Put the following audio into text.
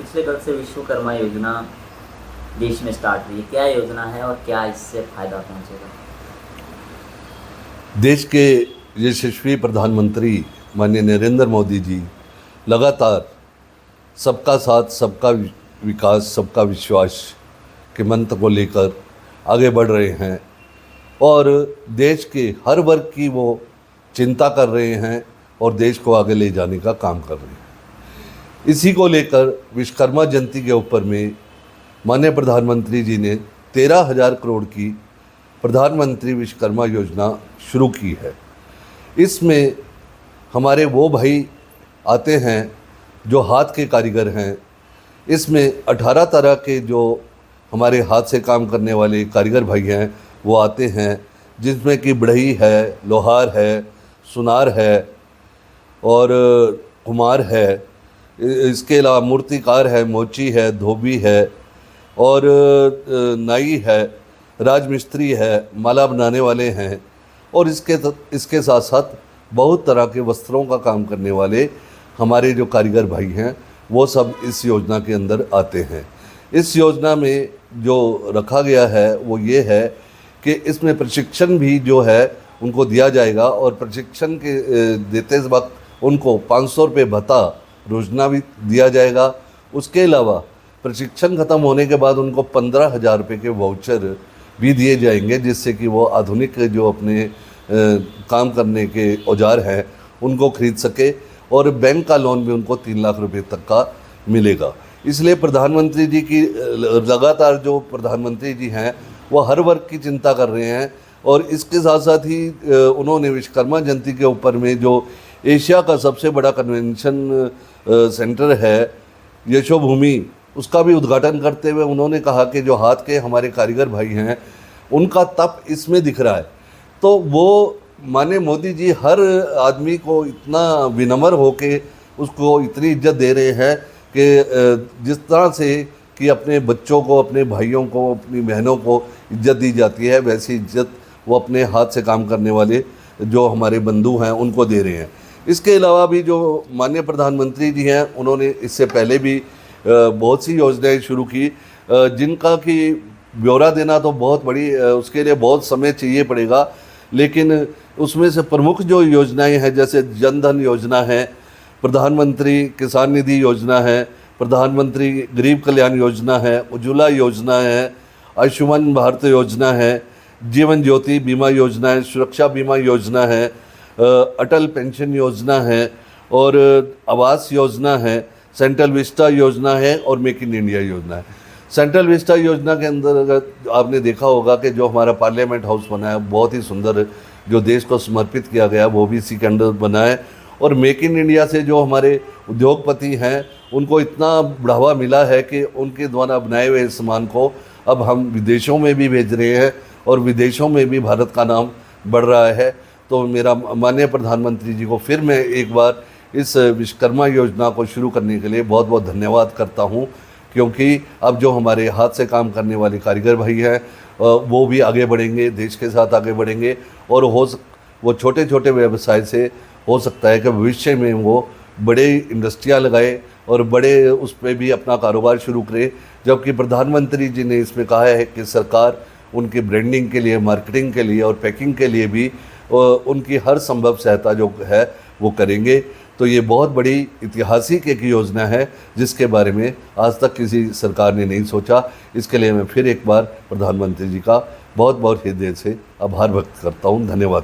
पिछले कल से विश्वकर्मा योजना देश में स्टार्ट हुई है। क्या योजना है और क्या इससे फायदा पहुंचेगा? देश के यशस्वी प्रधानमंत्री माननीय नरेंद्र मोदी जी लगातार सबका साथ, सबका विकास, सबका विश्वास के मंत्र को लेकर आगे बढ़ रहे हैं और देश के हर वर्ग की वो चिंता कर रहे हैं और देश को आगे ले जाने का काम कर रहे हैं। इसी को लेकर विश्वकर्मा जयंती के ऊपर में माननीय प्रधानमंत्री जी ने 13,000 करोड़ की प्रधानमंत्री विश्वकर्मा योजना शुरू की है। इसमें हमारे वो भाई आते हैं जो हाथ के कारीगर हैं। इसमें 18 तरह के जो हमारे हाथ से काम करने वाले कारीगर भाई हैं वो आते हैं, जिसमें कि बढ़ई है, लोहार है, सुनार है और कुम्हार है। इसके अलावा मूर्तिकार है, मोची है, धोबी है और नाई है, राजमिस्त्री है, माला बनाने वाले हैं और इसके साथ साथ बहुत तरह के वस्त्रों का काम करने वाले हमारे जो कारीगर भाई हैं वो सब इस योजना के अंदर आते हैं। इस योजना में जो रखा गया है वो ये है कि इसमें प्रशिक्षण भी जो है उनको दिया जाएगा और प्रशिक्षण के देते वक्त उनको 500 रुपये भत्ता रोज़ाना भी दिया जाएगा। उसके अलावा प्रशिक्षण ख़त्म होने के बाद उनको 15,000 रुपये के वाउचर भी दिए जाएंगे, जिससे कि वो आधुनिक जो अपने काम करने के औजार हैं उनको खरीद सके और बैंक का लोन भी उनको 3 लाख रुपए तक का मिलेगा। इसलिए प्रधानमंत्री जी की लगातार जो प्रधानमंत्री जी हैं वो हर वर्ग की चिंता कर रहे हैं और इसके साथ साथ ही उन्होंने विश्वकर्मा जयंती के ऊपर में जो एशिया का सबसे बड़ा कन्वेंशन सेंटर है यशोभूमि, उसका भी उद्घाटन करते हुए उन्होंने कहा कि जो हाथ के हमारे कारीगर भाई हैं उनका तप इसमें दिख रहा है। तो वो माने मोदी जी हर आदमी को इतना विनम्र होके उसको इतनी इज्जत दे रहे हैं कि जिस तरह से कि अपने बच्चों को, अपने भाइयों को, अपनी बहनों को इज्जत दी जाती है, वैसी इज्जत वो अपने हाथ से काम करने वाले जो हमारे बंधु हैं उनको दे रहे हैं। इसके अलावा भी जो माननीय प्रधानमंत्री जी हैं उन्होंने इससे पहले भी बहुत सी योजनाएं शुरू की, जिनका कि ब्यौरा देना तो बहुत बड़ी उसके लिए बहुत समय चाहिए पड़ेगा, लेकिन उसमें से प्रमुख जो योजनाएं हैं जैसे जन धन योजना है, प्रधानमंत्री किसान निधि योजना है, प्रधानमंत्री गरीब कल्याण योजना है, उज्ज्वला योजना है, आयुष्मान भारत योजना है, जीवन ज्योति बीमा योजना है, सुरक्षा बीमा योजना है, अटल पेंशन योजना है और आवास योजना है, सेंट्रल विस्टा योजना है और मेक इन इंडिया योजना है। सेंट्रल विस्टा योजना के अंदर आपने देखा होगा कि जो हमारा पार्लियामेंट हाउस बना है बहुत ही सुंदर, जो देश को समर्पित किया गया वो भी इसी के अंदर बना है। और मेक इन इंडिया से जो हमारे उद्योगपति हैं उनको इतना बढ़ावा मिला है कि उनके द्वारा बनाए हुए सामान को अब हम विदेशों में भी भेज रहे हैं और विदेशों में भी भारत का नाम बढ़ रहा है। तो मेरा माननीय प्रधानमंत्री जी को फिर मैं एक बार इस विश्वकर्मा योजना को शुरू करने के लिए बहुत बहुत धन्यवाद करता हूं, क्योंकि अब जो हमारे हाथ से काम करने वाले कारीगर भाई हैं वो भी आगे बढ़ेंगे, देश के साथ आगे बढ़ेंगे और वो छोटे छोटे व्यवसाय से हो सकता है कि भविष्य में वो बड़े इंडस्ट्रियाँ लगाए और बड़े उस पर भी अपना कारोबार शुरू करें। जबकि प्रधानमंत्री जी ने इसमें कहा है कि सरकार उनकी ब्रांडिंग के लिए, मार्केटिंग के लिए और पैकिंग के लिए भी उनकी हर संभव सहायता जो है वो करेंगे। तो ये बहुत बड़ी ऐतिहासिक एक योजना है जिसके बारे में आज तक किसी सरकार ने नहीं सोचा। इसके लिए मैं फिर एक बार प्रधानमंत्री जी का बहुत बहुत हृदय से आभार व्यक्त करता हूँ। धन्यवाद।